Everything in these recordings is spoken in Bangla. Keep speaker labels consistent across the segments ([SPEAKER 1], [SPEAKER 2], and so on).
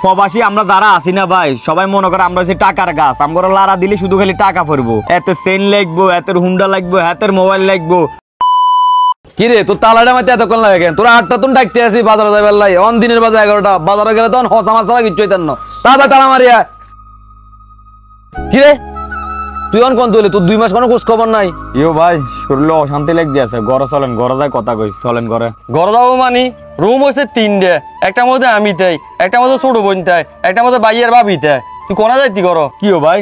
[SPEAKER 1] প্রবাসী আমরা যারা আছি না ভাই, সবাই মনে করে আমরা হচ্ছে টাকার গাছ। আমরা লারা দিলে শুধু খালি টাকা পড়বো, এত সেন লাগবো, এত হুন্ডা লাগবো, হাতের মোবাইল লাগবো।
[SPEAKER 2] কিরে তোর তালাটা মাইতে এতক্ষণ লাগে কেন? তোরা 8টা তুমি ডাকতে আসি বাজারে যাইবার লাই, অন দিনের বাজে 11টা, বাজারে গেলে তখন হসা মাছারা কিচ্ছু হইতেন না। তাড়াতাড়ি তালা মারিয়া। কিরে তুই অন কোন তুলে? তোর 2 মাস কোনো খোঁজ খবর নাই।
[SPEAKER 1] ইয়ো ভাই শরীরে অশান্তি লাগতে আছে, ঘরে চলেন, ঘরে যাই কথা কই, চলেন ঘরে।
[SPEAKER 3] ঘরে যাবো মানি রুম হয়েছে 3টে, একটা মধ্যে আমি তাই, একটা মধ্যে ছোট বোন তাই, একটা মধ্যে বাইয়ের ভাবি তাই। তুই কোনা যাইতি কর?
[SPEAKER 1] কি ও ভাই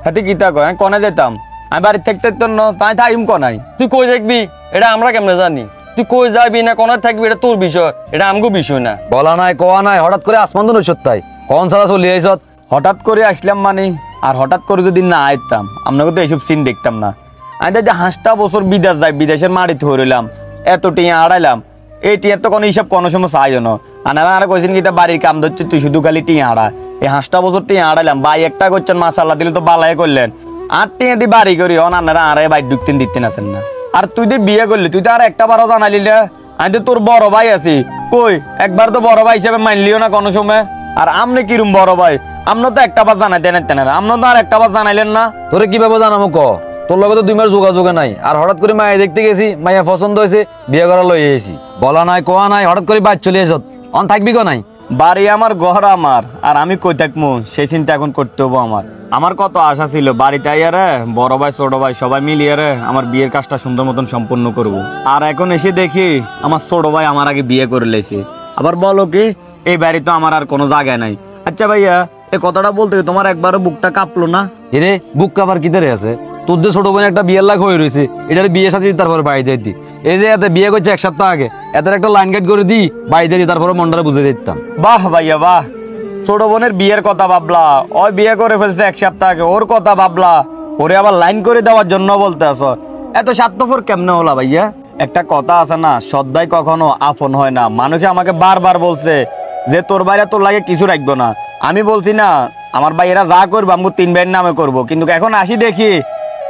[SPEAKER 1] হাতে কিতা কয়? আমি কনে যেতাম, আমি বাড়ির থাকতে তো তাই থাইম কনাই।
[SPEAKER 3] তুই কই দেখবি এটা আমরা কেমনে জানি? তুই কই যাবি না কোনা থাকবি এটা তোর বিষয়, এটা আমগো বিষয় না।
[SPEAKER 2] বলা নাই কোয়া নাই, হঠাৎ করে আসমান তো নইছত তাই কোন সারা চলে আইছত?
[SPEAKER 1] হঠাৎ করে আসলাম মানে, আর হঠাৎ করে যদি না আইতাম আপনাকে তো এইসব সিন দেখতাম না। আমি যে 5টা বছর বিদেশ যাই, বিদেশের মাটিতে হইলাম, এত টিয়া হারাইলাম, এই টিয়ার তো কোনো হিসাব কোনো সময় চাইও না। আনারা কইছেন কি বাড়ির কাম ধরছে, তুই শুধু খালি টিয়া হারা। এই 5টা বছর টিয়া হারাইলাম, ভাই একটা করছেন মাশাআল্লাহ দিলে তো বালাই করলেন। আর টিয়া দি বাড়ি করি অনারা আরে ভাই ঢুকতেন দিতেন আছেন না। আর তুই যে বিয়ে করলি, তুই তো আর একটা বারও জানালি না। আমি তো তোর বড় ভাই আছি, কই একবার তো বড় ভাই হিসেবে মানলিও না কোনো সময়। আর আমনে কিরম বড় ভাই, আমরা তো একটা বার জানাইতেন না, আমরা তো আর একটা বার জানাইলেন না।
[SPEAKER 2] তোরে কিভাবে জানাবো ক? তোর লগে তো 2 মাস যোগাযোগ নাই, আর হঠাৎ করে মায়া দেখতে গেছি, মায়া পছন্দ হয়েছে, বিয়ে করা লই এসেছি। বলা নাই কোয়া নাই, হঠাৎ করে বাইর চলে এসত, অন থাকবি কো নাই?
[SPEAKER 1] বাড়ি আমার, ঘর আমার, আর আমি কই থাকবো সেই চিন্তা এখন করতে হবো আমার। আমার কত আশা ছিল বাড়িতে আইয়ারে বড় ভাই ছোট ভাই সবাই মিলিয়ে রে আমার বিয়ের কাজটা সুন্দর মতন সম্পন্ন করব। আর এখন এসে দেখি আমার ছোট ভাই আমার আগে বিয়ে করে লেছে। আবার বলো কি এই বাড়ি তো আমার আর কোনো জায়গা নাই। আচ্ছা ভাইয়া এই কথাটা বলতে তোমার একবারও বুকটা কাঁপলো না?
[SPEAKER 2] এরে বুক কাবার কিতারে আছে? তোর যে ছোট বোন একটা বিয়ের লাগ হয়ে রয়েছে, এটার বিয়ে সাথে তারপরে বাড়ি যাইতি। এই যে এতে বিয়ে করছে 1 সপ্তাহ আগে, এদের একটা লাইন গাইড করে দি বাড়ি যাইতি, তারপরে মনটা বুঝে দিতাম।
[SPEAKER 1] বাহ ভাইয়া বাহ, ছোট বোনের বিয়ের কথা ভাবলা, ওই বিয়ে করে ফেলছে 1 সপ্তাহ আগে, ওর কথা ভাবলা, ওরে আবার লাইন করে দেওয়ার জন্য বলতে আছো। এত স্বার্থপর কেমনে হলা ভাইয়া? একটা কথা আছে না, সৎ ভাই কখনো আপন হয় না। মানুষে আমাকে বারবার বলছে যে তোর বাইরে তোর লাগে কিছু রাখবো না। আমি বলছি না আমার ভাইয়েরা যা করবো আমি 3 ভাইয়ের নামে করবো, কিন্তু এখন আসি দেখি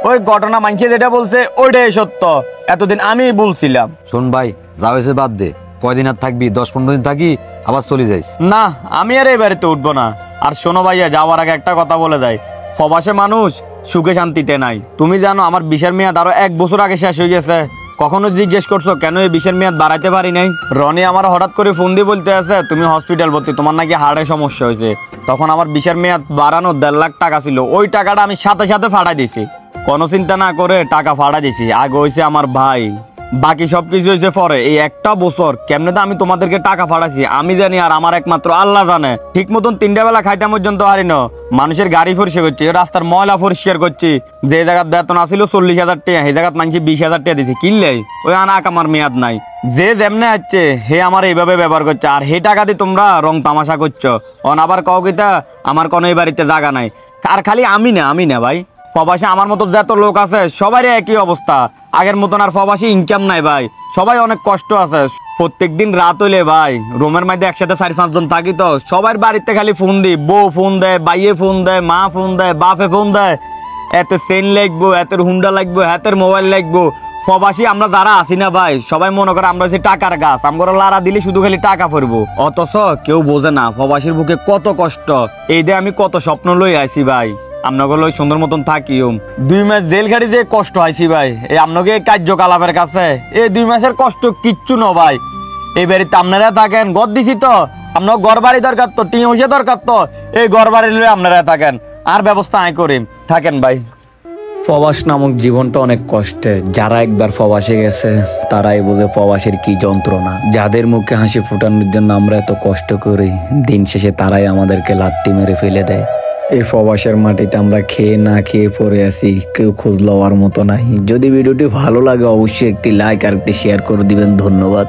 [SPEAKER 1] ওই ঘটনা মানছে যেটা বলছে ওইটাই সত্য। এতদিন আমি বলছিলাম।
[SPEAKER 2] শোন ভাই, যা হয়েছে বাদ দে, কয়দিন আর থাকবি? 10-15 দিন থাকি আবার চলে যাইস।
[SPEAKER 1] না আমি আর এই বাড়িতে উঠবো না। আর শোনো ভাইয়া, যাওয়ার আগে একটা কথা বলে যায়, প্রবাসে মানুষ সুখে শান্তিতে নাই। তুমি জানো আমার বিশের মেয়াদ আরো 1 বছর আগে শেষ হয়ে গেছে। কখনো জিজ্ঞেস করছো কেন এই বিশের মেয়াদ বাড়াইতে পারি নাই? রনি আমার হঠাৎ করে ফোন দিয়ে বলতে আছে তুমি হসপিটাল ভর্তি, তোমার নাকি হার্টের সমস্যা হয়েছে। তখন আমার বিশের মেয়াদ বাড়ানো 1.5 লাখ টাকা ছিল, ওই টাকাটা আমি সাথে সাথে ফাটাই দিছি, কোনো চিন্তা না করে টাকা ফাটাই দিছি। আগে হয়েছে আমার ভাই, বাকি সবকিছু হয়েছে পরে। এই 1টা বছর কেমনে তো আমি তোমাদেরকে টাকা ফাটাইছি আমি জানি, আর আমার একমাত্র আল্লাহ জানে। ঠিক মতন 3টা বেলা খাইতে পর্যন্ত হারি না। মানুষের গাড়ি পরিষ্কার করছি, রাস্তার ময়লা পরিষ্কার করছি। যে জায়গার বেতন আসিল 40,000 টাকা, সেই জায়গাত মানুষ 20,000 টাকা দিছে। কিনলেই ওই আনাক আমার মেয়াদ নাই। যে যেমনে আসছে হে আমার এইভাবে ব্যবহার করছে, আর হে টাকা দিয়ে তোমরা রং তামাশা করছো। অন আবার কও কিতা আমার কোনো এই বাড়িতে জায়গা নাই। আর খালি আমি না ভাই, প্রবাসী আমার মতো যত লোক আছে সবারই একই অবস্থা। আগের মতন আর প্রবাসী ইনকাম নাই ভাই, সবাই অনেক কষ্ট আছে। প্রত্যেকদিন রাত হইলে ভাই রুমের মধ্যে একসাথে 4-5 জন থাকি, তো সবার বাড়িতে খালি ফোন দিই, বউ ফোন দেয়, বাইয়ে ফোন দেয়, মা ফোন দেয়, বাপে ফোন দেয়, এত সেন লাগবো, এত হুন্ডা লাগবো, হাতের মোবাইল লাগবো। প্রবাসী আমরা যারা আছি না ভাই, সবাই মনে করে আমরা হচ্ছে টাকার গাছ, আমরা লারা দিলে শুধু খালি টাকা পড়বো। অথচ কেউ বোঝে না প্রবাসীর বুকে কত কষ্ট। এই দিয়ে আমি কত স্বপ্ন লই আইছি ভাই, আপনাকে লই সুন্দর মতন থাকি। 2 মাস জেল খাটি যে কষ্ট হয়েছি ভাই, এই আপনাকে কার্যকলাপের কাছে এই 2 মাসের কষ্ট কিচ্ছু ন ভাই। এই বাড়িতে আপনারা থাকেন, ঘর দিছি তো আপনার ঘর বাড়ি দরকার, তো টিন হইছে দরকার, তো এই ঘর বাড়ি লই আপনারা থাকেন, আর ব্যবস্থা আয় করি থাকেন ভাই। প্রবাস নামক জীবনটা অনেক কষ্টের। যারা একবার প্রবাসে গেছে তারাই বোঝে প্রবাসের কি যন্ত্রণা। যাদের মুখে হাসি ফোটানোর জন্য আমরা এত কষ্ট করি, দিন শেষে তারাই আমাদেরকে লাত্তি মেরে ফেলে দেয়। এই প্রবাসের মাটিতে আমরা খেয়ে না খেয়ে পড়ে আছি, কেউ খোঁজ লওয়ার মতো নাই। যদি ভিডিওটি ভালো লাগে অবশ্যই একটি লাইক আর একটি শেয়ার করে দিবেন। ধন্যবাদ।